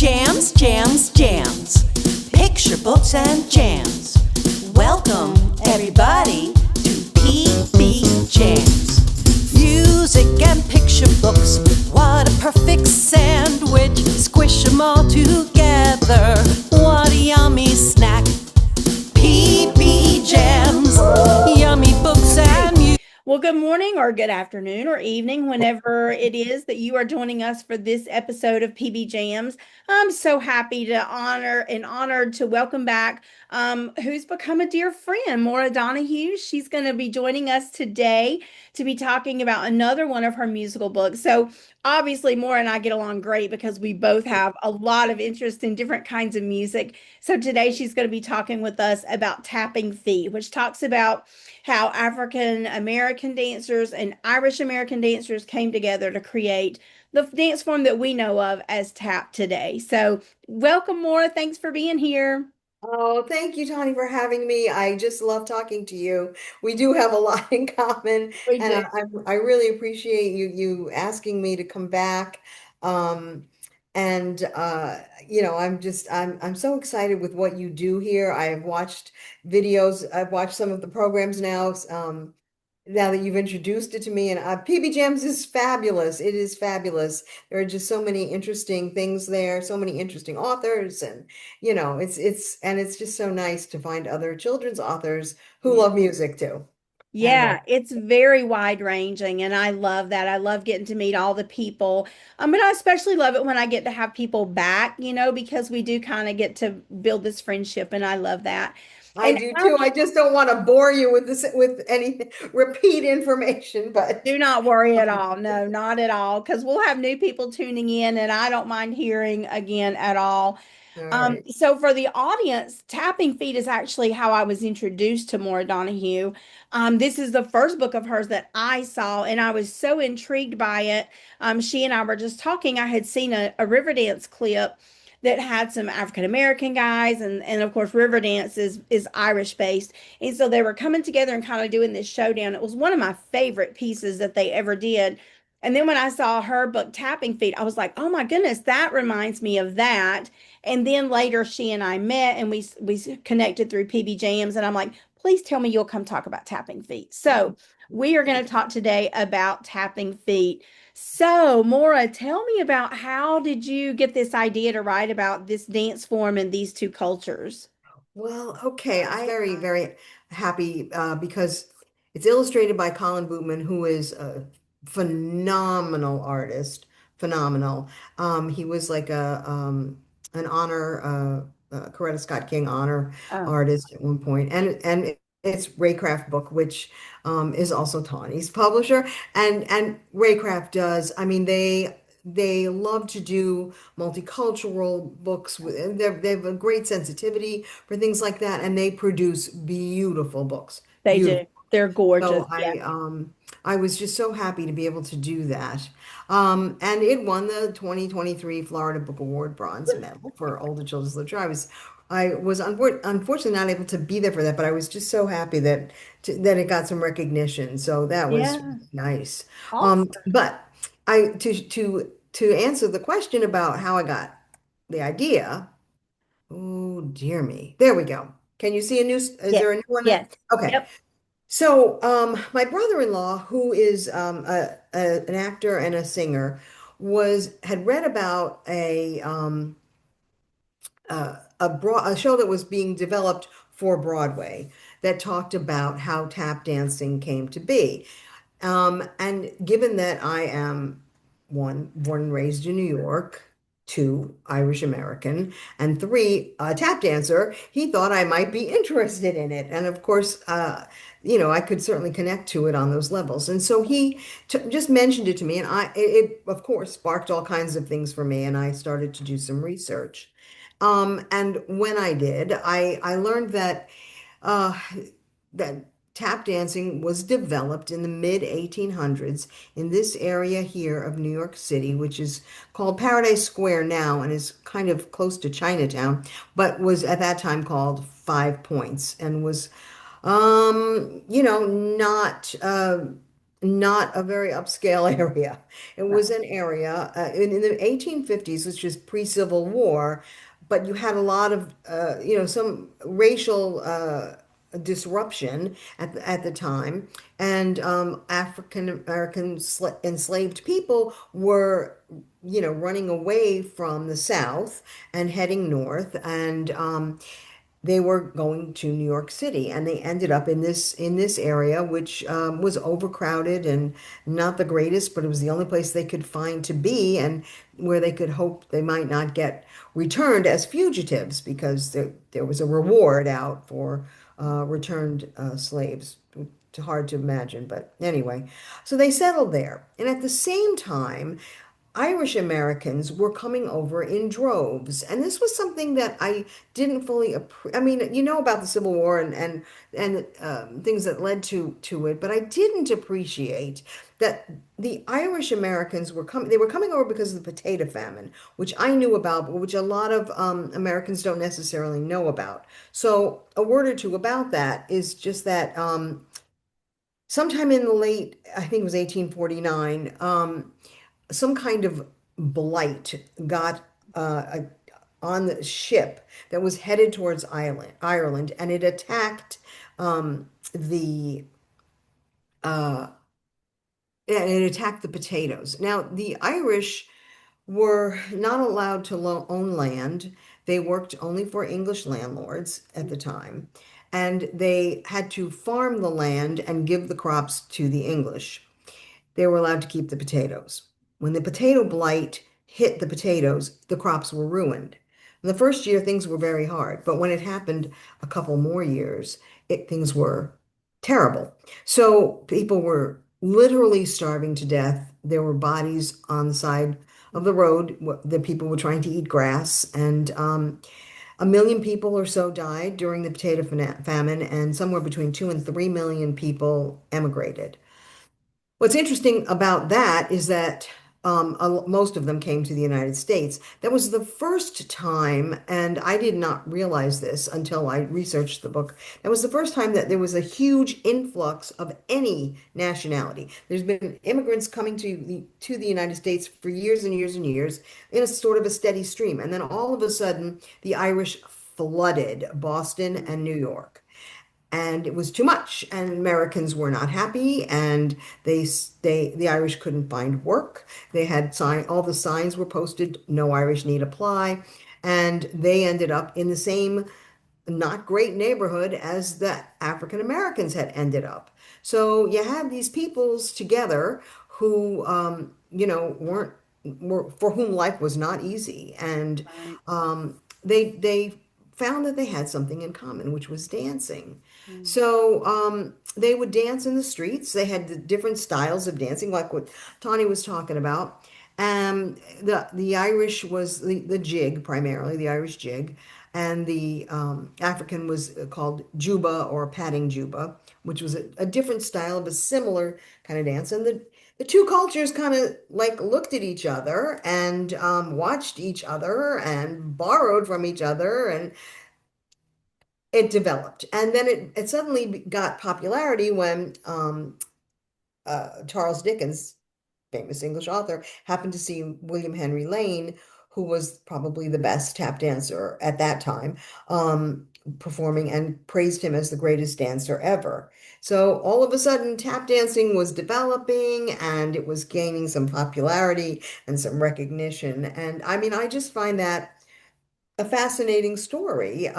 Jams, jams, jams. Picture books and jams. Welcome, everybody, to PBJamz. Music and picture books. What a perfect sandwich. Squish them all together. What a yummy snack. PBJamz. Yummy books and music. Well, good morning or good afternoon or evening, whenever it is that you are joining us for this episode of PBJamz. I'm so happy to honor and honored to welcome back who's become a dear friend, Moira Donohue. She's going to be joining us today to be talking about another one of her musical books. So obviously, Moira and I get along great because we both have a lot of interest in different kinds of music. So today she's going to be talking with us about Tapping Feet, which talks about how African American dancers and Irish American dancers came together to create the dance form that we know of as tap today. So, welcome, Maura. Thanks for being here. Oh, thank you, Tony, for having me. I just love talking to you. We do have a lot in common, We and do. I really appreciate you asking me to come back. Um, and I'm so excited with what you do here. I've watched videos. I've watched some of the programs now. Now that you've introduced it to me, and PBJamz is fabulous. It is fabulous. There are just so many interesting things there, so many interesting authors, and it's just so nice to find other children's authors who Yeah. love music too. And Yeah, it's very wide ranging, and I love that. I love getting to meet all the people. But I especially love it when I get to have people back, because we do kind of get to build this friendship, and I love that. I And do too. I just don't want to bore you with with any repeat information, but do not worry at all. No, not at all, because we'll have new people tuning in, and I don't mind hearing again at all. all right. So for the audience, Tapping Feet is actually how I was introduced to Maura Donohue. This is the first book of hers that I saw, and I was so intrigued by it. She and I were just talking. I had seen a Riverdance clip that had some African American guys, and of course Riverdance is Irish based, and so they were coming together and kind of doing this showdown. It was one of my favorite pieces that they ever did. And then when I saw her book Tapping Feet, I was like, oh my goodness, that reminds me of that. And then later she and I met and we connected through PBJamz, and I'm like, please tell me you'll come talk about Tapping Feet. So we are going to talk today about Tapping Feet. So, Maura, tell me about how did you get this idea to write about this dance form and these two cultures? Well, okay. I'm very, very happy because it's illustrated by Colin Bootman, who is a phenomenal artist. Phenomenal. He was like an honor Coretta Scott King honor Oh, artist at one point, and it's Raycraft book, which is also Tawny's publisher, and Raycraft does. I mean, they love to do multicultural books with they have a great sensitivity for things like that, and they produce beautiful books. they Beautiful. do. They're gorgeous. So Yeah. I was just so happy to be able to do that. And it won the 2023 Florida Book Award Bronze Medal for older children's literature. I was unfortunately not able to be there for that, but I was just so happy that it got some recognition. So that was Yeah. nice. Awesome. But I to answer the question about how I got the idea, oh dear me. There we go. Can you see a new, is Yes. there a new one? Yes. Okay. Yep. So, my brother-in-law, who is an actor and a singer, had read about a show that was being developed for Broadway that talked about how tap dancing came to be. And given that I am one, born and raised in New York, two, Irish American, and three, a tap dancer, he thought I might be interested in it. And of course, I could certainly connect to it on those levels. And so he just mentioned it to me, and it of course sparked all kinds of things for me, and I started to do some research. And when I did, I learned uh, that tap dancing was developed in the mid 1800s in this area here of New York City, which is called Paradise Square now and is kind of close to Chinatown, but was at that time called Five Points and was, not not a very upscale area. It was an area in the 1850s, which is pre-Civil War, but you had a lot of, some racial disruption at the time, and African American enslaved people were, running away from the South and heading north, and they were going to New York City, and they ended up in this area, which was overcrowded and not the greatest, but it was the only place they could find to be, and where they could hope they might not get returned as fugitives, because there was a reward out for returned slaves. Hard to imagine, but anyway, so they settled there, and at the same time, Irish Americans were coming over in droves, and this was something that I didn't fully. I mean, you know about the Civil War and things that led to it, but I didn't appreciate that the Irish Americans were coming. They were coming over because of the potato famine, which I knew about, but which a lot of Americans don't necessarily know about. So, a word or two about that is just that sometime in the late, I think it was 1849. Some kind of blight got on the ship that was headed towards Ireland, and it attacked the potatoes. Now, the Irish were not allowed to own land. They worked only for English landlords at the time, and they had to farm the land and give the crops to the English. They were allowed to keep the potatoes. When the potato blight hit the potatoes, the crops were ruined. The first year, things were very hard, but when it happened a couple more years, things were terrible. So people were literally starving to death. There were bodies on the side of the road. The people were trying to eat grass, and 1 million people or so died during the potato famine, and somewhere between 2 and 3 million people emigrated. What's interesting about that is that most of them came to the United States. That was the first time, and I did not realize this until I researched the book. That was the first time that there was a huge influx of any nationality. There's been immigrants coming to the United States for years and years and years in a sort of a steady stream, and then all of a sudden, the Irish flooded Boston and New York, and it was too much, and Americans were not happy, and the Irish couldn't find work. They had all the signs were posted, no Irish need apply, and they ended up in the same not great neighborhood as the African Americans had ended up. So you had these peoples together who weren't were for whom life was not easy, and Right. they found that they had something in common, which was dancing. Mm. So they would dance in the streets. They had the different styles of dancing, like what Tawny was talking about. The Irish was the jig primarily, the Irish jig, and the African was called juba or patting juba, which was a different style of a similar kind of dance. And the two cultures kind of like looked at each other and watched each other and borrowed from each other, and it developed. And then it suddenly got popularity when Charles Dickens, famous English author, happened to see William Henry Lane, who was probably the best tap dancer at that time, performing, and praised him as the greatest dancer ever. So all of a sudden, tap dancing was developing, and it was gaining some popularity and some recognition. And I mean, I just find that a fascinating story. It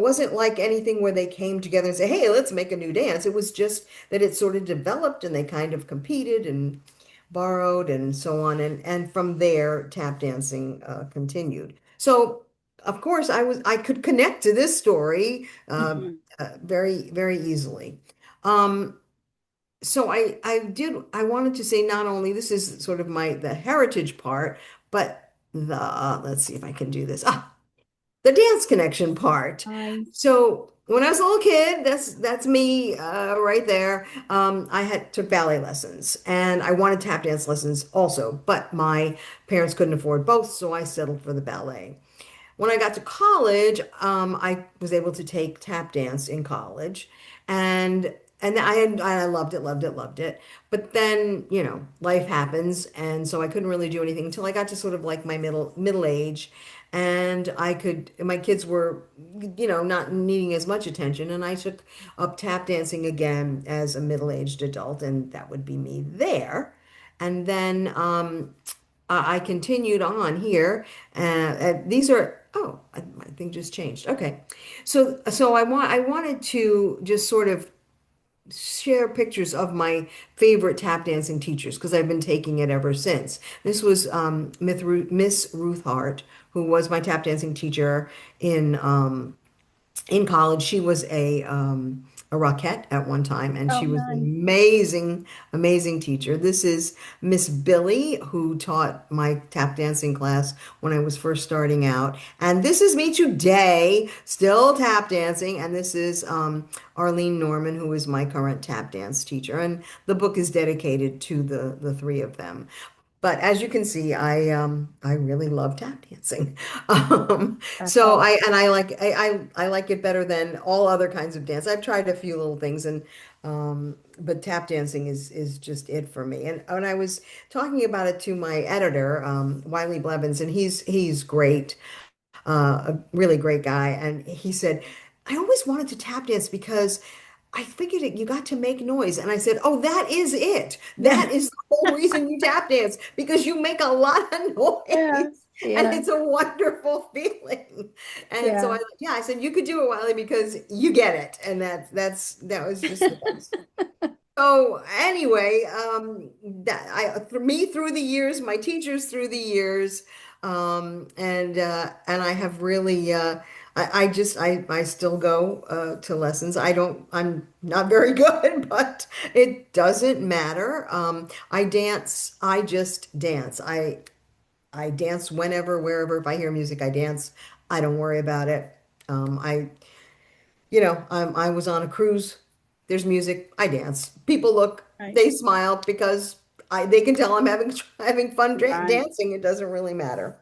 wasn't like anything where they came together and say, "Hey, let's make a new dance." It was just that it sort of developed, and they kind of competed and borrowed and so on, and from there, tap dancing continued. So, of course, I could connect to this story Mhm. very very easily. Um, so I wanted to say, not only this is sort of the heritage part, but let's see if I can do this. The dance connection part. Nice. So when I was a little kid, that's me right there. I had took ballet lessons, and I wanted tap dance lessons also, but my parents couldn't afford both, so I settled for the ballet. When I got to college, I was able to take tap dance in college, and and I loved it, loved it, loved it. But then, life happens, and so I couldn't really do anything until I got to sort of like my middle age, and my kids were, not needing as much attention, and I took up tap dancing again as a middle-aged adult, and that would be me there. And then I continued on here. These are, oh, my thing just changed. Okay. So I wanted to just sort of share pictures of my favorite tap dancing teachers because I've been taking it ever since. This was Miss Ruth Hart, who was my tap dancing teacher in college. She was a Rockette at one time, and Oh, she was an nice. amazing, amazing teacher. This is Miss Billy, who taught my tap dancing class when I was first starting out. And this is me today, still tap dancing. And this is Arlene Norman, who is my current tap dance teacher. And the book is dedicated to the three of them. But as you can see, I really love tap dancing. That's So all. I like it better than all other kinds of dance. I've tried a few little things, and but tap dancing is just it for me. And when I was talking about it to my editor, Wiley Blevins, and he's great, a really great guy. And he said, I always wanted to tap dance because I figured you got to make noise. And I said, oh, that is it. Yeah. That is the whole reason you tap dance because you make a lot of Yeah. noise. And Yeah. it's a wonderful feeling. And so Yeah. yeah, I said, you could do it, Wiley, because you get it. And that was just the best. So anyway, for me through the years, my teachers through the years, and I have really I still go to lessons. I'm not very good, but it doesn't matter. I dance. I just dance. I dance whenever, wherever. If I hear music, I dance. I don't worry about it. I I was on a cruise. There's music. I dance. People look. Right. They smile because they can tell I'm having fun Right. dancing. It doesn't really matter.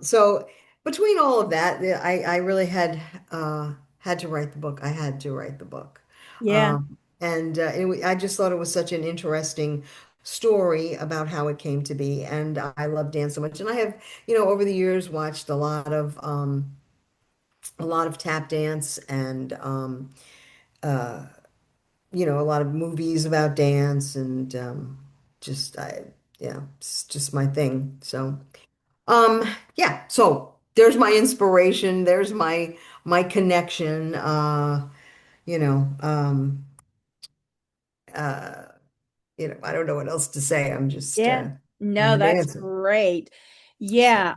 So between all of that, I really had to write the book. I had to write the book. Yeah. And I just thought it was such an interesting story about how it came to be. And I love dance so much. And I have, over the years watched a lot of tap dance and a lot of movies about dance and just yeah, it's just my thing. So yeah, so there's my inspiration, there's my connection. You know, um uh I don't know what else to say. Yeah. No, I'm that's dancing. great. So Yeah.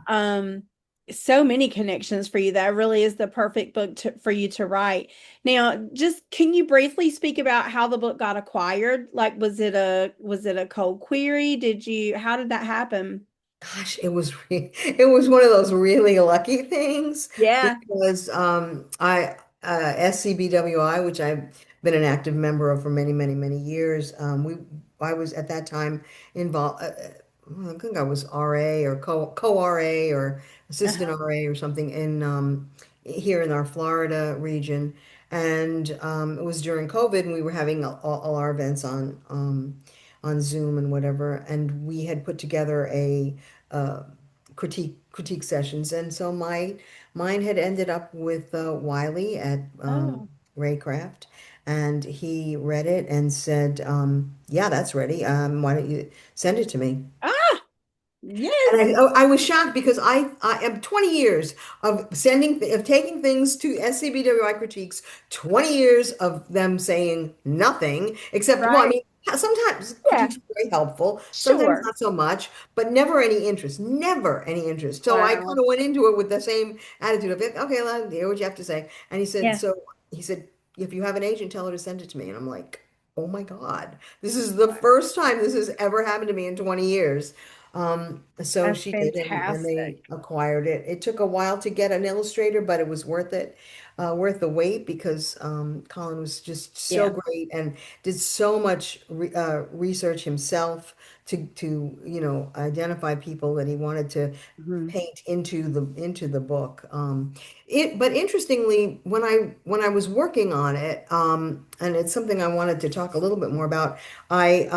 So many connections for you. That really is the perfect book for you to write. Now, just can you briefly speak about how the book got acquired? Like, was it a cold query? How did that happen? gosh, it was one of those really lucky things Yeah. because I SCBWI, which I've been an active member of for many, many, many years. I was at that time involved. I think I was RA or co RA or assistant Uh-huh. RA or something in here in our Florida region, and it was during COVID, and we were having all our events on Zoom and whatever, and we had put together a uh, critique sessions, and so mine had ended up with Wiley at Oh. Raycraft, and he read it and said, "Yeah, that's ready. Why don't you send it to me?" Ah, And yes. I was shocked because I am 20 years of taking things to SCBWI critiques, 20 years of them saying nothing except, well, I Right. mean, sometimes Yeah. critiques are very helpful, sometimes Sure. not so much, but never any interest, never any interest. So I kind Wow. of went into it with the same attitude of, okay, well, hear what you have to say. And Yeah. he said, if you have an agent, tell her to send it to me. And I'm like, oh my God, this is the first time this has ever happened to me in 20 years. So That's she did, and they fantastic. acquired it. It took a while to get an illustrator, but it was worth it, worth the wait because Colin was just so Yeah. great and did so much research himself to identify people that he wanted to Mhm. paint into the book. But interestingly, when I was working on it, and it's something I wanted to talk a little bit more about, I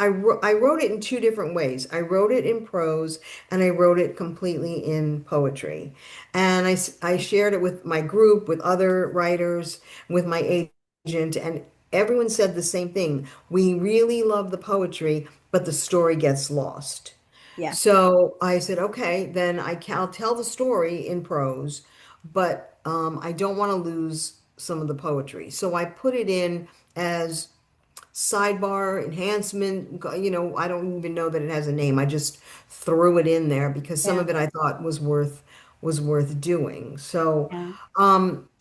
I wrote it in two different ways. I wrote it in prose and I wrote it completely in poetry. And I shared it with my group, with other writers, with my agent, and everyone said the same thing. We really love the poetry, but the story gets lost. Yeah. So I said, okay, then I'll tell the story in prose, but I don't want to lose some of the poetry. So I put it in as sidebar enhancement. I don't even know that it has a name. I just threw it in there because some Yeah. of it I thought was worth doing. So, Yeah.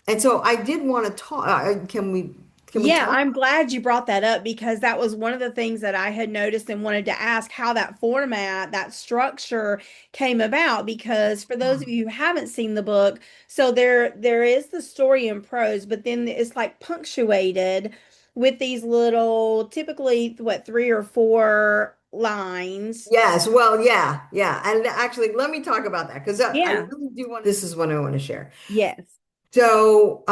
and so I did want to talk. Can we Yeah, talk? I'm glad you brought that up because that was one of the things that I had noticed and wanted to ask how that format, that structure came about. Because for those of you who haven't seen the book, so there is the story in prose, but then it's like punctuated with these little, typically what, three or four lines. Yes, well, yeah, yeah. And actually, let me talk about that because I Yeah. really do want. This is what I want to share. Yes. So,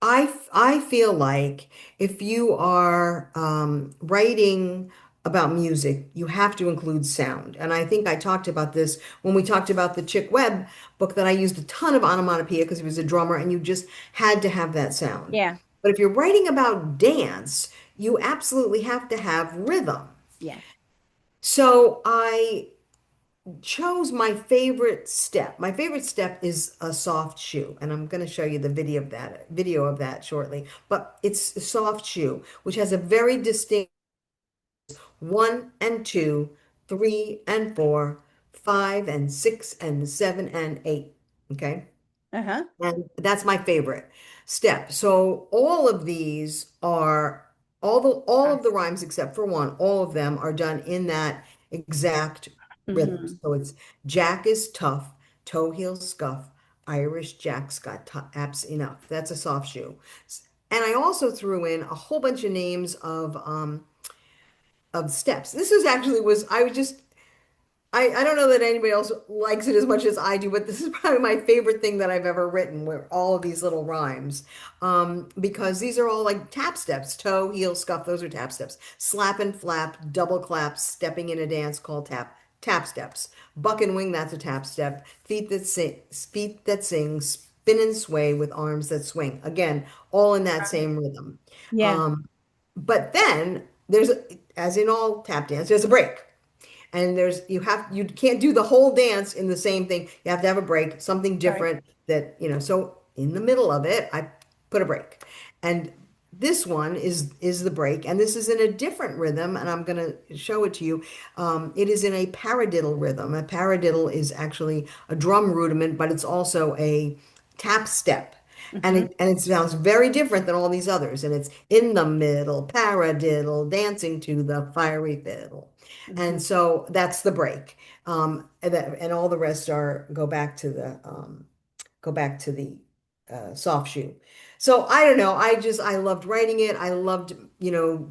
I feel like if you are writing about music, you have to include sound. And I think I talked about this when we talked about the Chick Webb book that I used a ton of onomatopoeia because he was a drummer and you just had to have that sound. Yeah. But if you're writing about dance, you absolutely have to have rhythm. Yeah. So I chose my favorite step. My favorite step is a soft shoe, and I'm going to show you the video of that shortly. But it's a soft shoe, which has a very distinct one and two, three and four, five and six and seven and eight. Okay. Uh-huh. And that's my favorite step. So all of the rhymes except for one, all of them are done in that exact rhythm. Hmm. So it's Jack is tough, toe heel scuff, Irish Jack's got apps enough. That's a soft shoe. And I also threw in a whole bunch of names of steps. This is actually was I was just I don't know that anybody else likes it as much as I do, but this is probably my favorite thing that I've ever written, where all of these little rhymes. Because these are all like tap steps, toe, heel, scuff, those are tap steps. Slap and flap, double clap, stepping in a dance called tap steps. Buck and wing, that's a tap step. Feet that sing, spin and sway with arms that swing. Again, all in that same rhythm. Yeah. But then as in all tap dance, there's a break. And you can't do the whole dance in the same thing. You have to have a break, something Right. different so in the middle of it, I put a break. And this one is the break, and this is in a different rhythm, and I'm going to show it to you. It is in a paradiddle rhythm. A paradiddle is actually a drum rudiment, but it's also a tap step. And Hmm. it sounds very different than all these others. And it's in the middle, paradiddle, dancing to the fiery fiddle. Hmm. And so that's the break. And all the rest are go back to the soft shoe. So I don't know. I loved writing it. I loved,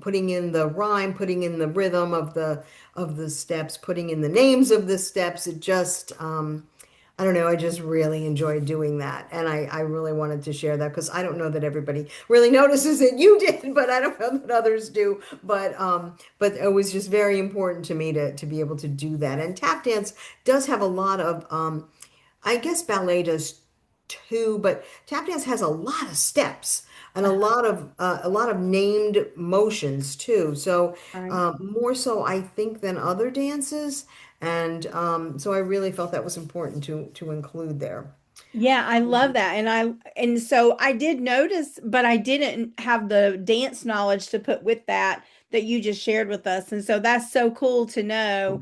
putting in the rhyme, putting in the rhythm of the steps, putting in the names of the steps. It just I don't know. I just really enjoyed doing that. And I really wanted to share that because I don't know that everybody really notices it. You did, but I don't know that others do. But it was just very important to me to be able to do that. And tap dance does have a lot of I guess ballet does too, but tap dance has a lot of steps and a lot of named motions too. So Right. more so I think than other dances, and so I really felt that was important to include there. Yeah, I love that. And so I did notice, but I didn't have the dance knowledge to put with that that you just shared with us. And so that's so cool to know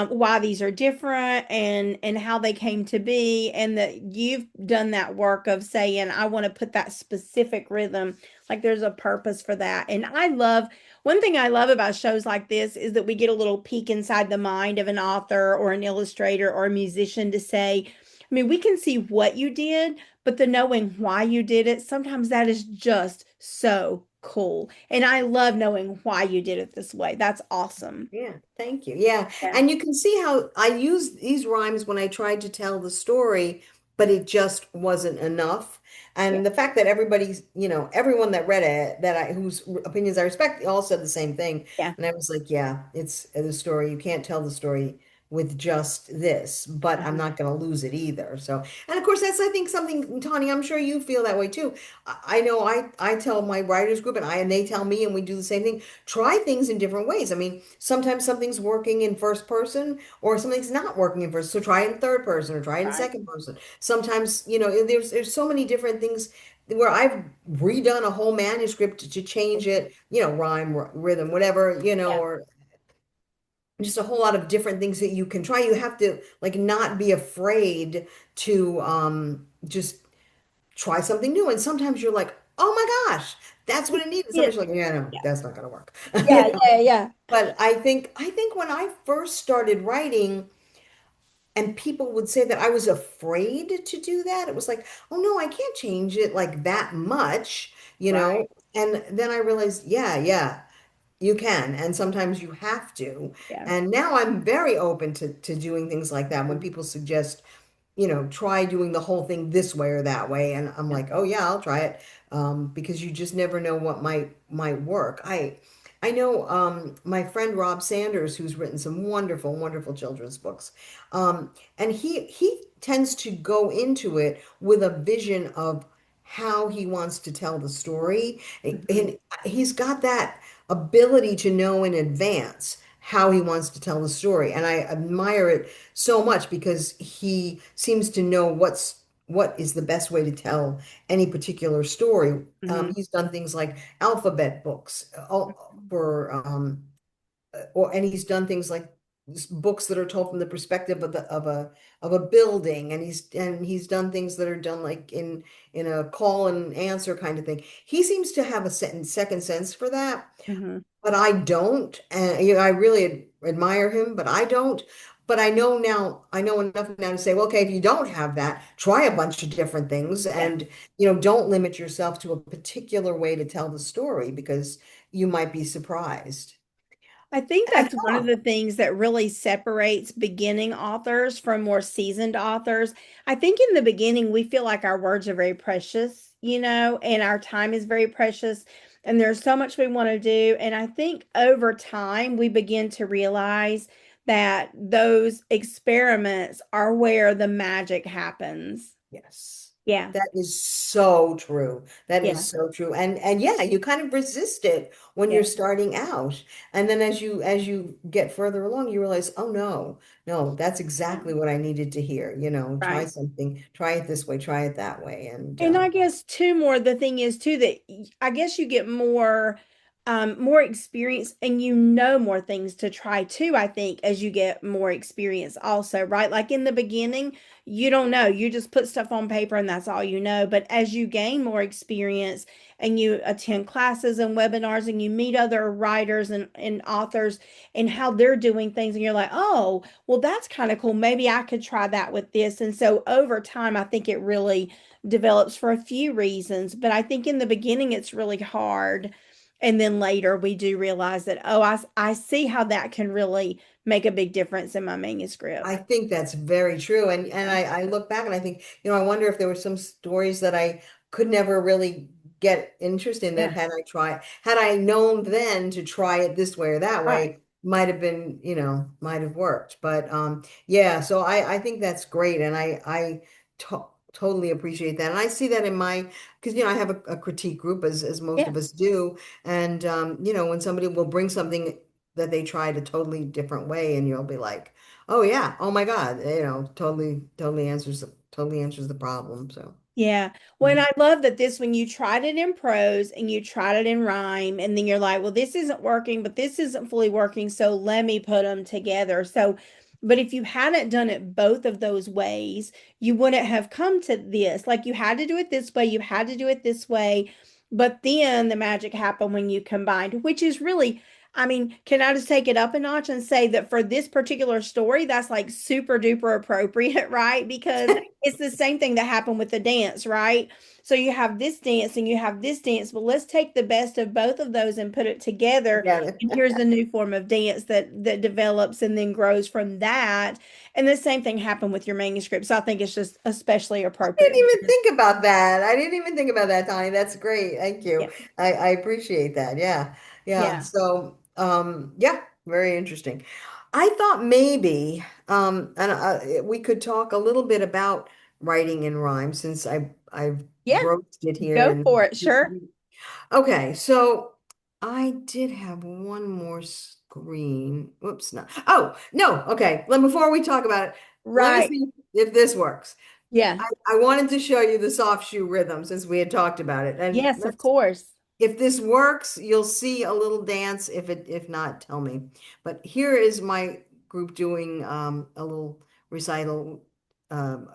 why these are different and how they came to be, and that you've done that work of saying, I want to put that specific rhythm, like there's a purpose for that. And I love, one thing I love about shows like this is that we get a little peek inside the mind of an author or an illustrator or a musician to say, I mean, we can see what you did, but the knowing why you did it, sometimes that is just so cool. And I love knowing why you did it this way. That's awesome. Yeah, thank you. Yeah. Yeah. And you can see how I use these rhymes when I tried to tell the story, but it just wasn't enough. Yeah. And the fact that everybody's, everyone that read it, whose opinions I respect, all said the same thing. Yeah. And I was like, yeah, it's the story. You can't tell the story with just this, but I'm Uh-huh. not going to lose it either. So, and of course, that's, I think, something, Tawny, I'm sure you feel that way too. I know I tell my writers group and they tell me, and we do the same thing. Try things in different ways. I mean, sometimes something's working in first person or something's not working in first. So try it in third person or try it in Right. second person. Sometimes, there's so many different things where I've redone a whole manuscript to change it, rhyme, rhythm, whatever, Yeah. or just a whole lot of different things that you can try. You have to like not be afraid to just try something new. And sometimes you're like, oh my gosh, that's what it needs. And Yeah. somebody's like, yeah, no, Yeah. that's not gonna work. Yeah. Yeah. Yeah. But I think when I first started writing and people would say that I was afraid to do that, it was like, oh no, I can't change it like that much, you Right. know? And then I realized, yeah, yeah, you can, and sometimes you have to. Yeah. And now I'm very open to doing things like that when people suggest, try doing the whole thing this way or that way. And I'm Yeah. like, oh yeah, I'll try it. Because you just never know what might work. I know my friend Rob Sanders, who's written some wonderful, wonderful children's books. And he tends to go into it with a vision of how he wants to tell the story. Mhm. And he's got that ability to know in advance how he wants to tell the story. And I admire it so much because he seems to know what is the best way to tell any particular story. Mhm. He's done things like alphabet books for and he's done things like books that are told from the perspective of a building, and he's done things that are done like in a call and answer kind of thing. He seems to have a second sense for that, Mhm. but I don't. And I really admire him, but I don't. But I know enough now to say, well, okay, if you don't have that, try a bunch of different things Yeah. and, don't limit yourself to a particular way to tell the story because you might be surprised. I think And I that's one of thought, the things that really separates beginning authors from more seasoned authors. I think in the beginning, we feel like our words are very precious, and our time is very precious, and there's so much we want to do. And I think over time, we begin to realize that those experiments are where the magic happens. yes. Yeah. That is so true. That Yeah. is so true. And yeah, you kind of resist it when you're Yeah. starting out. And then as you get further along, you realize, oh no, no, that's exactly what I needed to hear. Try Right. something, try it this way, try it that way. And And I guess too, more the thing is too that I guess you get more experience, and more things to try too, I think, as you get more experience also, right? Like in the beginning, you don't know. You just put stuff on paper and that's all you know. But as you gain more experience and you attend classes and webinars and you meet other writers and authors and how they're doing things, and you're like, oh, well, that's kind of cool. Maybe I could try that with this. And so over time, I think it really develops for a few reasons, but I think in the beginning it's really hard. And then later we do realize that, oh, I see how that can really make a big difference in my I manuscript. think that's very true. And I look back and I think, I wonder if there were some stories that I could never really get interest in that Yeah, had I known then to try it this way or that right. way, might have been, might have worked. But yeah, so I think that's great. And I totally appreciate that. And I see that in because, I have a critique group as most Yeah. of us do. And, when somebody will bring something that they tried a totally different way and you'll be like, oh yeah. Oh my God. Totally answers the problem. So Yeah. Well, and I love that this one you tried it in prose and you tried it in rhyme, and then you're like, well, this isn't working, but this isn't fully working, so let me put them together. So, but if you hadn't done it both of those ways, you wouldn't have come to this. Like you had to do it this way, you had to do it this way, but then the magic happened when you combined, which is really, I mean, can I just take it up a notch and say that for this particular story, that's like super duper appropriate, right? Because it's the same thing that happened with the dance, right? So you have this dance and you have this dance, but let's take the best of both of those and put it together. Yeah. And here's a new form of dance that develops and then grows from that. And the same thing happened with your manuscript. So I think it's just especially Didn't appropriate. even think about that. I didn't even think about that, Tony. That's great. Thank you. Yeah. I appreciate that. Yeah. Yeah. Yeah. So, yeah, very interesting. I thought maybe, and we could talk a little bit about writing in rhyme since I've Yeah. broached it here. Go And for it. Sure. okay, so I did have one more screen. Whoops, no. Oh, no. Okay. Before we talk about it, let me Right. see if this works. Yeah. I wanted to show you the soft shoe rhythm since we had talked about it. And Yes, of course. if this works, you'll see a little dance. If not, tell me. But here is my group doing a little recital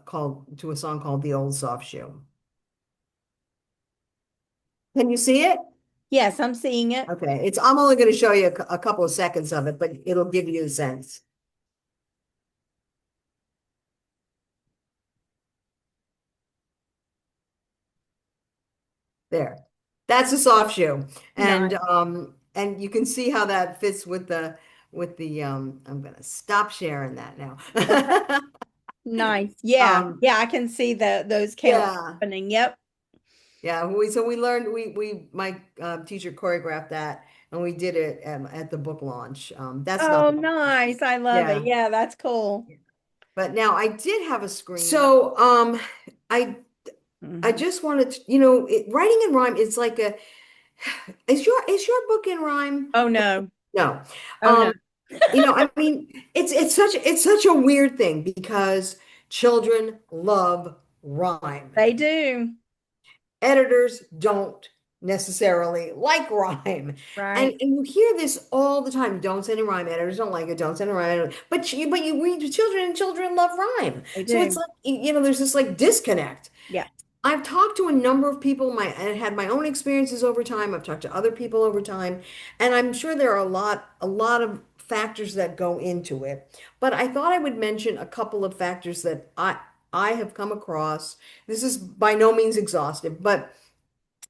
called to a song called The Old Soft Shoe. Can you see it? Yes, I'm seeing it. Okay, I'm only going to show you a couple of seconds of it, but it'll give you a sense. There. That's a soft shoe. Nice. And you can see how that fits with the I'm gonna stop sharing that now. Nice. Yeah. Um Yeah, I can see those counts yeah. happening. Yep. Yeah, we learned we my teacher choreographed that and we did it at the book launch. That's Oh, nothing. nice. I love it. Yeah. Yeah, that's cool. But now I did have a screen. So I I Mhm. just wanted to, writing in rhyme is like a is your book in rhyme? Oh no. No. Oh no. Um, I mean, it's such a weird thing because children love rhyme. They do. Editors don't necessarily like rhyme. And, Right. and you hear this all the time. Don't send a rhyme. Editors don't like it. Don't send a rhyme. But you read to children and children love rhyme. They So it's do. like, there's this like disconnect. Yeah. I've talked to a number of people, and had my own experiences over time. I've talked to other people over time, and I'm sure there are a lot of factors that go into it. But I thought I would mention a couple of factors that I have come across. This is by no means exhaustive, but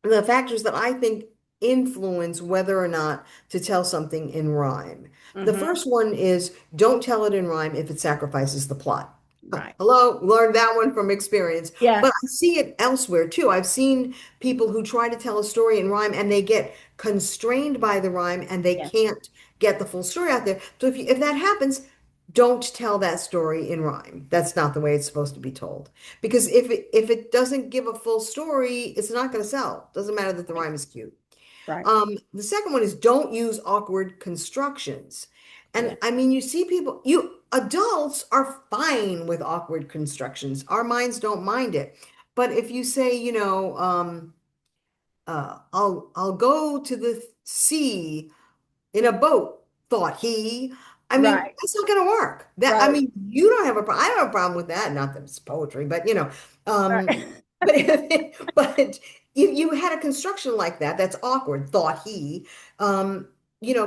the factors that I think influence whether or not to tell something in rhyme. The Hmm. first one is don't tell it in rhyme if it sacrifices the plot. Right. Hello, learned that one from experience. Yeah. But I see it elsewhere too. I've seen people who try to tell a story in rhyme and they get constrained by the rhyme and they Yeah. can't get the full story out there. So if that happens, don't tell that story in rhyme. That's not the way it's supposed to be told. Because if it doesn't give a full story, it's not going to sell. Doesn't matter that the rhyme is cute. Right. The second one is don't use awkward constructions. Yeah. And I mean, you see people, you adults are fine with awkward constructions. Our minds don't mind it. But if you say, I'll go to the sea in a boat, thought he. I mean, Right. that's not going to work. I Right. mean, you don't have a problem. I don't have a problem with that. Not that it's poetry, but um, Right. but but if you had a construction like that, that's awkward, thought he.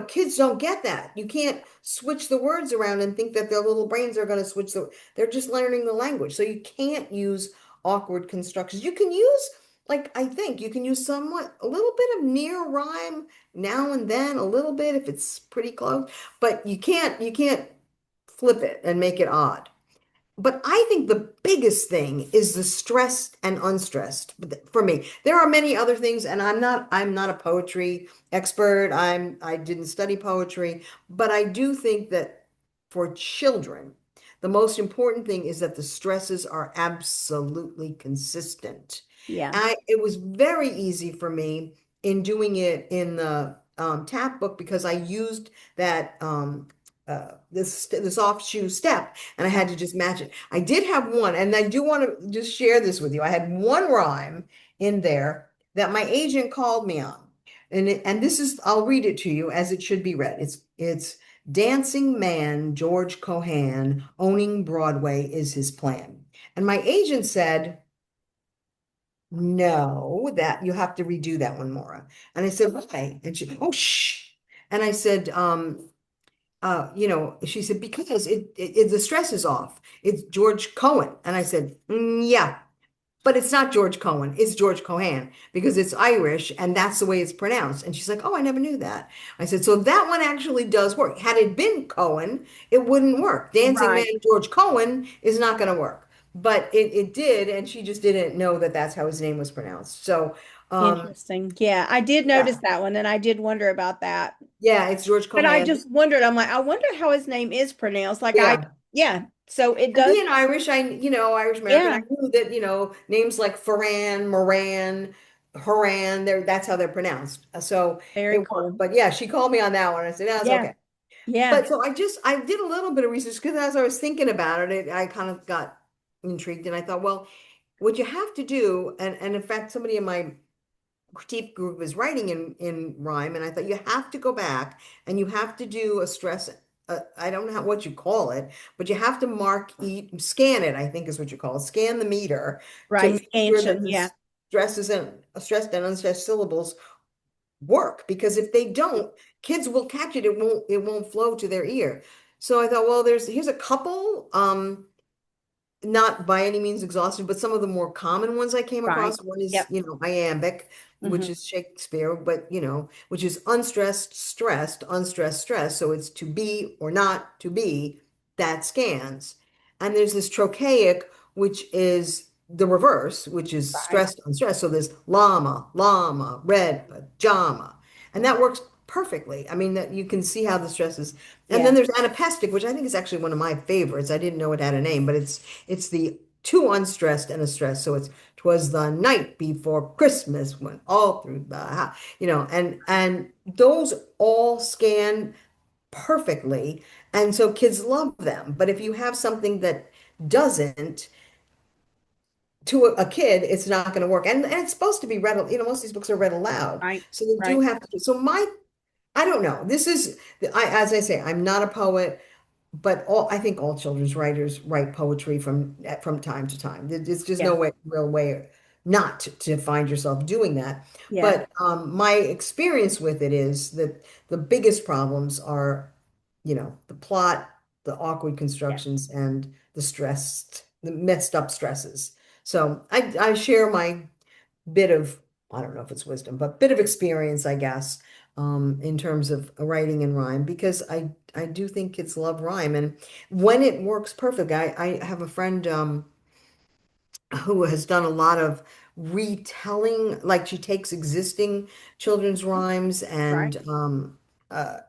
Kids don't get that. You can't switch the words around and think that their little brains are going to switch they're just learning the language. So you can't use awkward constructions. You can use, like, I think you can use somewhat a little bit of near rhyme now and then, a little bit if it's pretty close, but you can't flip it and make it odd. But I think the biggest thing is the stressed and unstressed for me. There are many other things, and I'm not a poetry expert. I didn't study poetry, but I do think that for children, the most important thing is that the stresses are absolutely consistent. Yeah. It was very easy for me in doing it in the tap book because I used that this offshoe step, and I had to just match it. I did have one, and I do want to just share this with you. I had one rhyme in there that my agent called me on, and this is, I'll read it to you as it should be read. It's dancing man George Cohan owning Broadway is his plan. And my agent said, no, that you have to redo that one, Maura. And I said, why? And she, oh, shh. And I said, she said, because the stress is off. It's George Cohen. And I said, yeah, but it's not George Cohen. It's George Cohan because it's Irish and that's the way it's pronounced. And she's like, oh, I never knew that. I said, so that one actually does work. Had it been Cohen, it wouldn't work. Dancing Man Right. George Cohen is not going to work. But it did, and she just didn't know that that's how his name was pronounced. So, um, Interesting. Yeah, I did notice yeah, that one and I did wonder about that. yeah, it's George But I Cohan. just wondered, I'm like, I wonder how his name is pronounced. Yeah. Yeah. So it And does. being Irish, Irish American, I Yeah. knew that, names like Ferran, Moran, Haran, that's how they're pronounced. So it Very worked. cool. But yeah, she called me on that one. I said, that's Yeah. okay. Yeah. But so I did a little bit of research because as I was thinking about it, I kind of got intrigued and I thought, well, what you have to do, and in fact, somebody in my critique group was writing in rhyme, and I thought you have to go back and you have to do a stress. I don't know what you call it, but you have to scan it, I think is what you call it, scan the meter to Right. make sure that Scansion. the Yeah. stresses and stressed and unstressed syllables work. Because if they don't, kids will catch it. It won't flow to their ear. So I thought, well, here's a couple. Not by any means exhaustive, but some of the more common ones I came Right. across. One is, Yep. iambic, which Hmm. is Shakespeare, but which is unstressed, stressed, unstressed, stressed. So it's to be or not to be, that scans. And there's this trochaic, which is the reverse, which is Right. stressed, unstressed. So there's llama, llama, red pajama. And that works perfectly. I mean, that you can see how the stress is. And then Yeah. there's anapestic, which I think is actually one of my favorites. I didn't know it had a name, but it's the two unstressed and a stress. So it's 'twas the night before Christmas went all through the house, and those all scan perfectly. And so kids love them. But if you have something that doesn't, to a kid, it's not going to work. And it's supposed to be read, most of these books are read aloud. Right. So they do Right. have to. So I don't know. As I say, I'm not a poet. But I think all children's writers write poetry from time to time. There's just Yeah. no real way not to find yourself doing that. Yeah. But my experience with it is that the biggest problems are, the plot, the awkward Yeah. constructions, and the messed up stresses. So I share my bit of, I don't know if it's wisdom, but bit of experience, I guess, in terms of writing and rhyme, because I do think kids love rhyme, and when it works perfect, I have a friend who has done a lot of retelling, like she takes existing children's rhymes Right.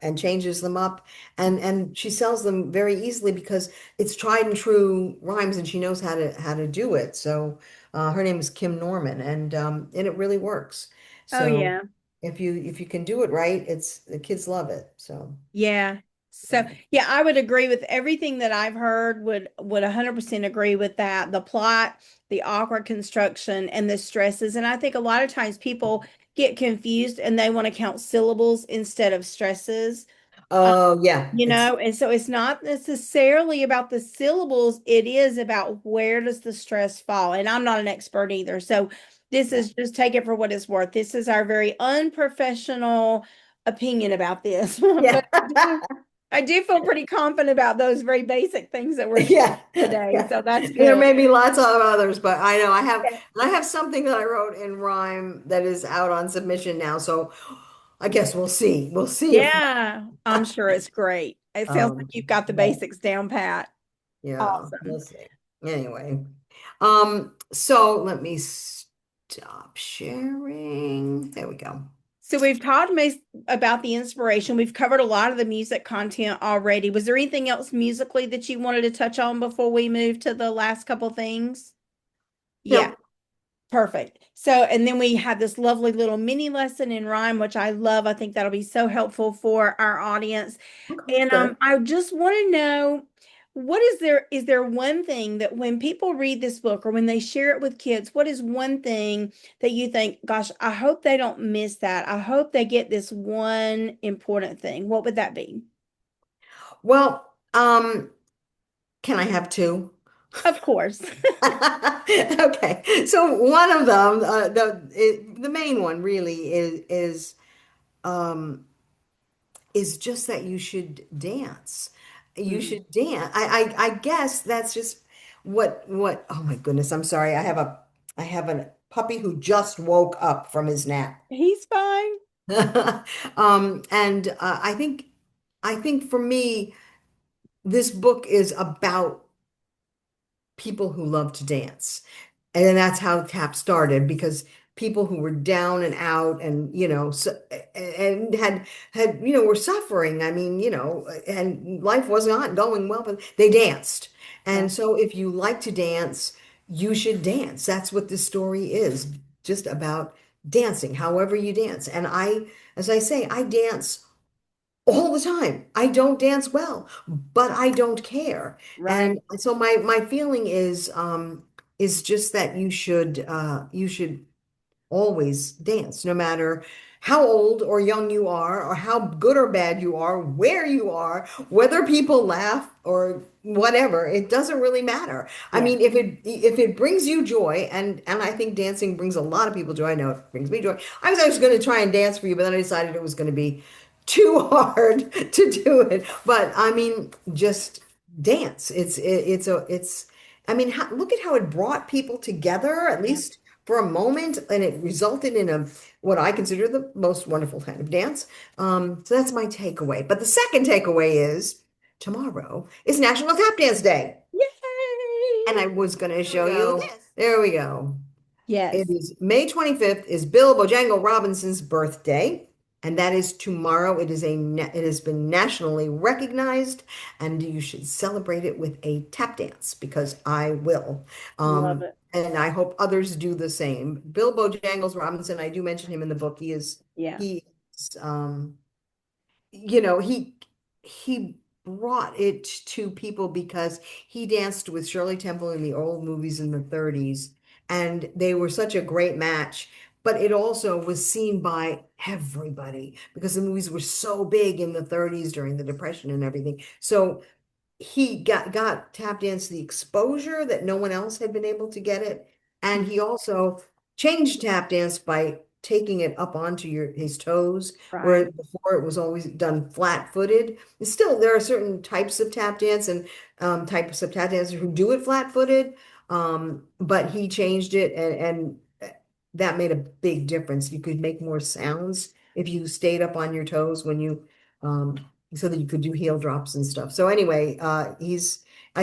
and changes them up, and she sells them very easily because it's tried and true rhymes, and she knows how to do it. So her name is Kim Norman, and it really works. Oh, So yeah. if you can do it right, the kids love it. So Yeah. So, yeah. yeah, I would agree with everything that I've heard, would 100% agree with that. The plot, the awkward construction, and the stresses. And I think a lot of times people get confused and they want to count syllables instead of stresses. Oh yeah, And so it's not necessarily about the syllables, it is about where does the stress fall. And I'm not an expert either. So this yeah. is, just take it for what it's worth. This is our very unprofessional opinion about this. Yeah. But I do feel pretty confident about those very basic things that we're sharing Yeah, today. yeah. So that's There good. may be lots of others, but I know Yeah. I have something that I wrote in rhyme that is out on submission now. So I guess we'll see. We'll see if Yeah, I'm sure it's great. It sounds like um you've got the yeah, basics down pat. yeah, we'll Awesome. see. Anyway, so let me stop sharing. There we go. So we've talked about the inspiration. We've covered a lot of the music content already. Was there anything else musically that you wanted to touch on before we move to the last couple things? Yeah. No, Perfect. So, and then we have this lovely little mini lesson in rhyme, which I love. I think that'll be so helpful for our audience. Okay, And good. I just want to know, is there one thing that when people read this book or when they share it with kids, what is one thing that you think, gosh, I hope they don't miss that. I hope they get this one important thing. What would that be? Well, can I have two? Of course. Okay, so one of them, the main one really um, is just that you should dance. You Mm. should dance. I guess that's just what. Oh my goodness, I'm sorry. I have a puppy who just woke up from his nap. He's fine. And I think for me, this book is about people who love to dance. And then that's how TAP started because people who were down and out and, so, and were suffering. I mean, and life was not going well, but they danced. And Right. so if you like to dance, you should dance. That's what this story is, just about dancing, however you dance. And as I say, I dance all the time. I don't dance well, but I don't care. Right. And so my feeling is just that you should always dance, no matter how old or young you are, or how good or bad you are, where you are, whether people laugh or whatever. It doesn't really matter. I Yeah. mean, if it brings you joy, and I think dancing brings a lot of people joy. I know it brings me joy. I was always going to try and dance for you, but then I decided it was going to be too hard to do it. But I mean, just dance. It's. I mean, look at how it brought people together, at Yeah. least for a moment, and it resulted in a what I consider the most wonderful kind of dance. So that's my takeaway. But the second takeaway is tomorrow is National Tap Dance Day, and Yay! I was going to show you this. There we go. It Yes. is May 25th is Bill Bojangle Robinson's birthday, and that is tomorrow. It has been nationally recognized, and you should celebrate it with a tap dance because I will. Love it. And I hope others do the same. Bill Bojangles Robinson, I do mention him in the book. Yeah. He is you know, he brought it to people because he danced with Shirley Temple in the old movies in the 30s, and they were such a great match. But it also was seen by everybody because the movies were so big in the 30s during the Depression and everything. So he got tap dance the exposure that no one else had been able to get it, and he also changed tap dance by taking it up onto his toes, Right. where before it was always done flat-footed. Still, there are certain types of tap dance and types of tap dancers who do it flat-footed, but he changed it, and that made a big difference. You could make more sounds if you stayed up on your toes when you um, so that you could do heel drops and stuff. So anyway, I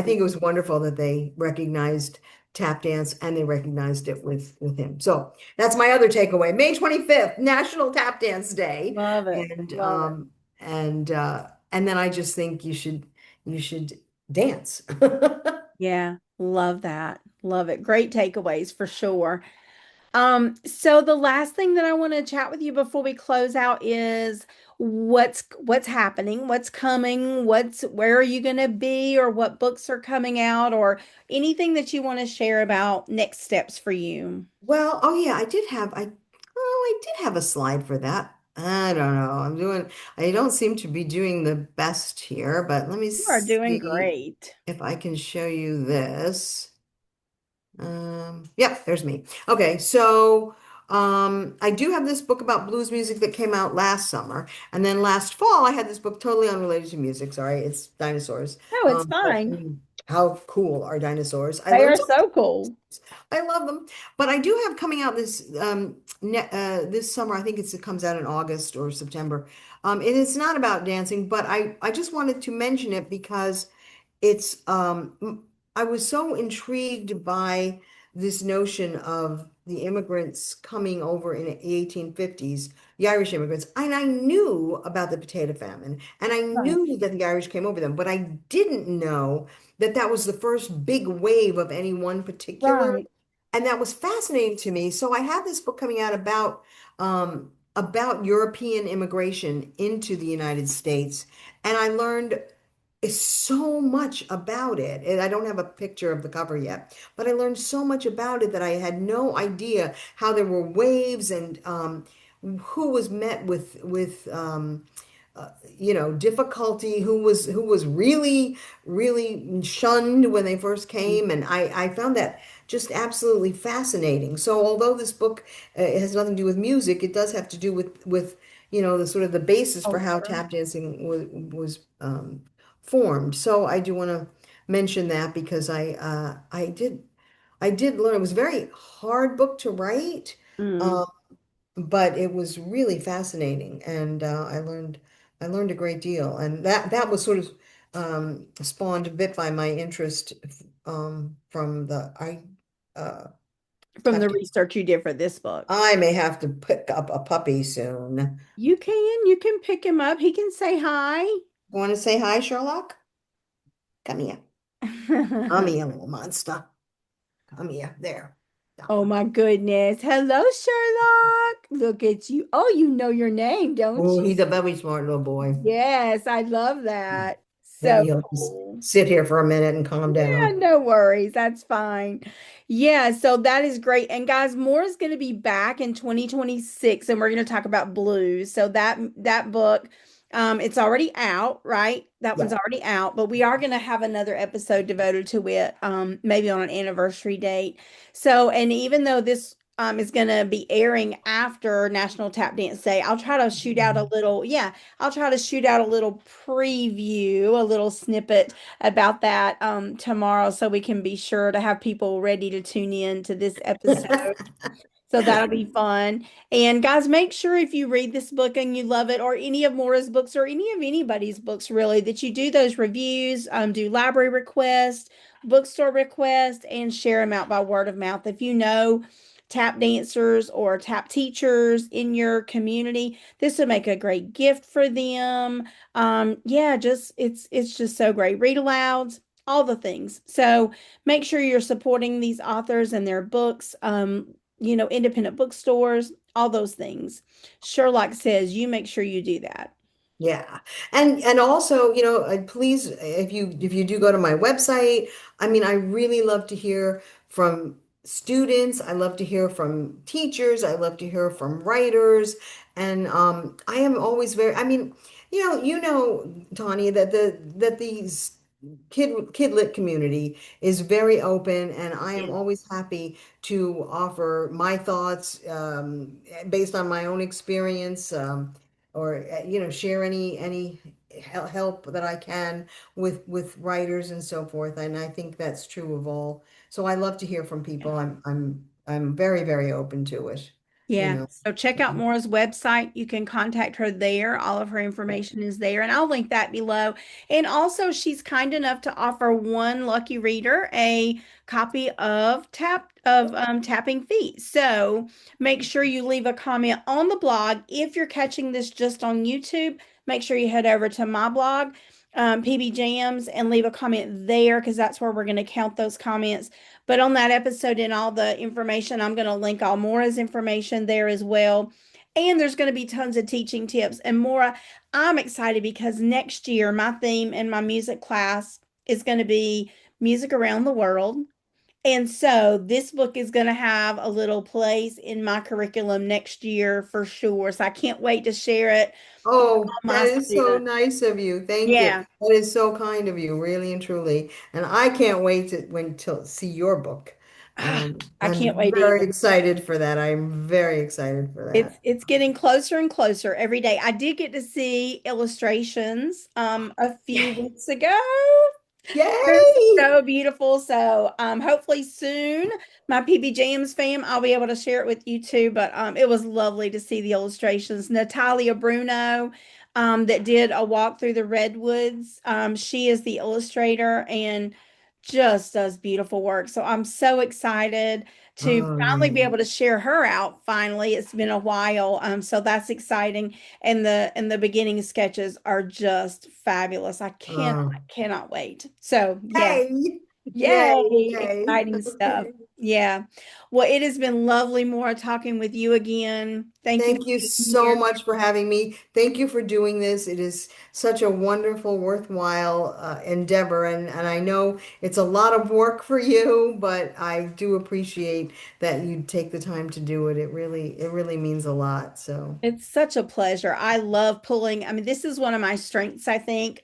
think it was wonderful that they recognized tap dance and they recognized it with him. So that's my other takeaway. May 25th, National Tap Dance Day. Love it. And Love it. and then I just think you should dance. Yeah. Love that. Love it. Great takeaways for sure. So the last thing that I want to chat with you before we close out is what's happening, what's coming, where are you going to be, or what books are coming out, or anything that you want to share about next steps for you. Well, oh yeah, I did have a slide for that. I don't know. I don't seem to be doing the best here, but let me You are doing see great. if I can show you this. Yeah, there's me. Okay, so I do have this book about blues music that came out last summer, and then last fall I had this book totally unrelated to music. Sorry, it's dinosaurs. Oh, it's But fine. how cool are dinosaurs? I They learned are so so cool. I love them. But I do have coming out this summer. I think it comes out in August or September. And it's not about dancing, but I just wanted to mention it because I was so intrigued by this notion of the immigrants coming over in the 1850s, the Irish immigrants, and I knew about the potato famine, and I Right. knew that the Irish came over them, but I didn't know that that was the first big wave of any one particular Right. and that was fascinating to me. So I had this book coming out about European immigration into the United States, and I learned so much about it. And I don't have a picture of the cover yet, but I learned so much about it that I had no idea how there were waves and who was met with difficulty, who was really shunned when they first came, and I found that just absolutely fascinating. So although this book has nothing to do with music, it does have to do with the sort of the basis for how Culture. tap dancing was formed. So I do want to mention that because I did learn. It was a very hard book to write, Mm. um, but it was really fascinating, and I learned a great deal, and that was sort of spawned a bit by my interest from the I From have the to research you did for this book. I may have to pick up a puppy soon. You can pick him up. He can say hi. Want to say hi, Sherlock? Come here. Come here, little monster. Come here. There. Oh my goodness. Hello, Sherlock. Look at you. Oh, you know your name, don't Oh, you? he's a very smart little boy. Yes, I love that. Yeah, So he'll just cool. sit here for a minute and calm Yeah, down. no worries. That's fine. Yeah, so that is great. And guys, more is going to be back in 2026 and we're going to talk about blues. So that book it's already out, right? That one's Yeah. already out, but we are going to have another episode devoted to it maybe on an anniversary date. So, and even though this is going to be airing after National Tap Dance Day, I'll try to shoot out a little, yeah, I'll try to shoot out a little preview, a little snippet about that tomorrow so we can be sure to have people ready to tune in to this episode. So that'll be fun. And guys, make sure if you read this book and you love it, or any of Maura's books, or any of anybody's books really, that you do those reviews, do library requests, bookstore requests, and share them out by word of mouth. If you know tap dancers or tap teachers in your community, this would make a great gift for them. Yeah, just it's just so great. Read alouds, all the things. So make sure you're supporting these authors and their books. Independent bookstores, all those things. Sherlock says you make sure you do that. Yeah. And also, please, if you do go to my website, I mean, I really love to hear from students. I love to hear from teachers. I love to hear from writers. And I am always I mean, Tanya, that these kidlit community is very open, and I am Yeah. always happy to offer my thoughts based on my own experience, or share any help that I can with writers and so forth. And I think that's true of all. So I love to hear from people. I'm very, very open to it, you Yeah. know. So check out Maura's website. You can contact her there. All of her information is there, and I'll link that below. And also, she's kind enough to offer one lucky reader a copy of Tapping Feet. So make sure you leave a comment on the blog. If you're catching this just on YouTube, make sure you head over to my blog, PBJamz, and leave a comment there because that's where we're going to count those comments. But on that episode and all the information, I'm going to link all Maura's information there as well. And there's going to be tons of teaching tips. And Maura, I'm excited because next year my theme in my music class is going to be music around the world. And so this book is going to have a little place in my curriculum next year for sure. So I can't wait to share it with Oh, all that my is so students. nice of you. Thank you. Yeah, That is so kind of you, really and truly. And I can't wait to see your book. I can't I'm wait very either. excited for that. I'm very excited for It's that. it's getting closer and closer every day. I did get to see illustrations a few Yay! weeks ago. They're Yay! so beautiful. So hopefully soon, my PB Jams fam, I'll be able to share it with you too. But it was lovely to see the illustrations. Natalia Bruno, that did a walk through the redwoods. She is the illustrator and just does beautiful work. So I'm so excited to Oh, finally be yeah. able to share her out. Finally, it's been a while. So that's exciting. And the beginning sketches are just fabulous. I Oh, cannot wait. So yeah. yay! Yay, Yay. exciting stuff. Okay. Yeah. Well, it has been lovely, Maura, talking with you again. Thank you Thank for you being so here. much for having me. Thank you for doing this. It is such a wonderful, worthwhile endeavor, and I know it's a lot of work for you, but I do appreciate that you take the time to do it. It really means a lot. So, It's such a pleasure. I love pulling. I mean, this is one of my strengths, I think.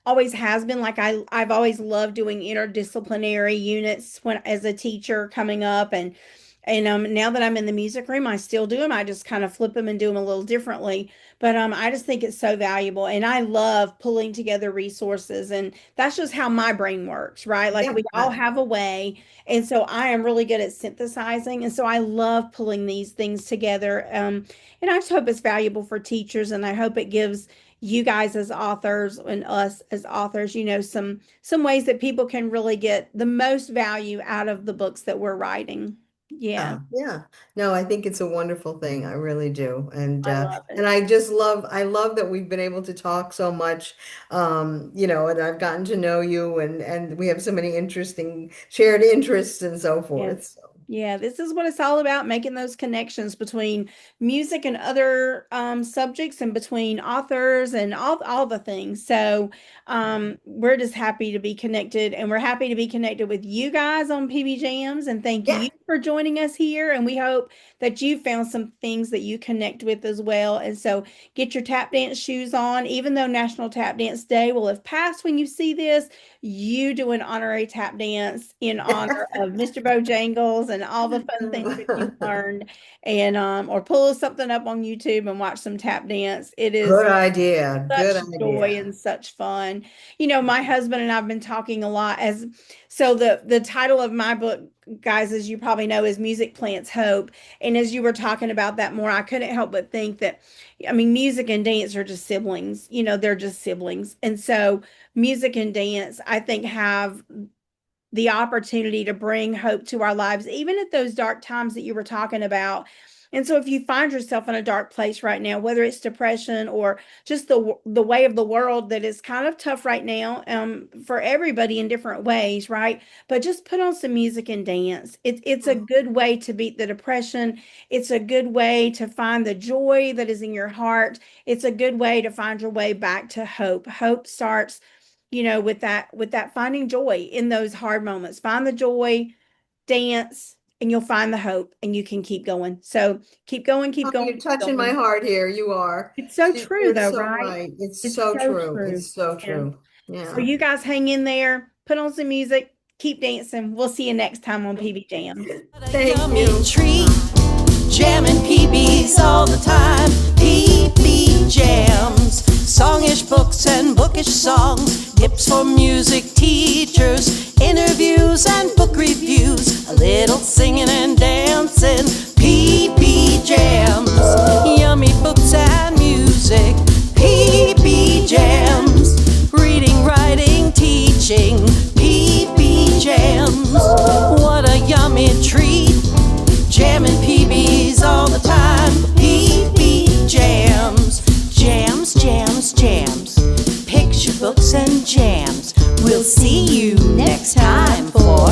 Always has been. Like I've always loved doing interdisciplinary units when as a teacher coming up, and now that I'm in the music room, I still do them. I just kind of flip them and do them a little differently. But I just think it's so valuable, and I love pulling together resources, and that's just how my brain works, right? Like yeah, we all have a way, and so I am really good at synthesizing, and so I love pulling these things together. And I just hope it's valuable for teachers, and I hope it gives you guys as authors and us as authors, some ways that people can really get the most value out of the books that we're writing. Yeah, yeah. No, I think it's a wonderful thing. I really do. I love And it. I love that we've been able to talk so much. And I've gotten to know you and we have so many interesting shared interests and so Yes. forth. So, Yeah, this is what it's all about, making those connections between music and other subjects and between authors and all the things. So we're just happy to be connected, and we're happy to be connected with you guys on PBJams, and thank yeah. you for joining us here. And we hope that you found some things that you connect with as well. And so get your tap dance shoes on, even though National Tap Dance Day will have passed when you see this. You do an honorary tap dance in honor of Mr. Bojangles and all the fun things that you've learned, and or pull something up on YouTube and watch some tap dance. It is Good idea. Good such joy idea. and such fun. My husband and I've been talking a lot as so the title of my book, guys, as you probably know, is Music Plants Hope. And as you were talking about that more, I couldn't help but think that, I mean, music and dance are just siblings. They're just siblings. And so music and dance, I think, have the opportunity to bring hope to our lives, even at those dark times that you were talking about. And so if you find yourself in a dark place right now, whether it's depression or just the way of the world that is kind of tough right now, for everybody in different ways, right? But just put on some music and dance. It's a good way to beat the depression. It's a good way to find the joy that is in your heart. It's a good way to find your way back to hope. Hope starts, with that finding joy in those hard moments. Find the joy, dance, and you'll find the hope, and you can keep going. So keep going, keep Oh, going, you're keep touching my going. heart here. You are. It's so true You're though, so right? right. It's It's so so true. true. It's so Yeah. true. So Yeah. you guys hang in there, put on some music, keep dancing. We'll see you next time on PB Jams. What a Thank yummy you. treat. Jamming PBs all the time. PB Jams. Songish books and bookish songs. Tips for music teachers. Interviews and book reviews. A little singing and dancing. PB Jams. Yummy books and music. PB Jams. Reading, writing, teaching. PB Jams. What a yummy treat. Jamming PBs all the time. PB Jams. Jams, jams, jams. Picture books and jams. We'll see you next time for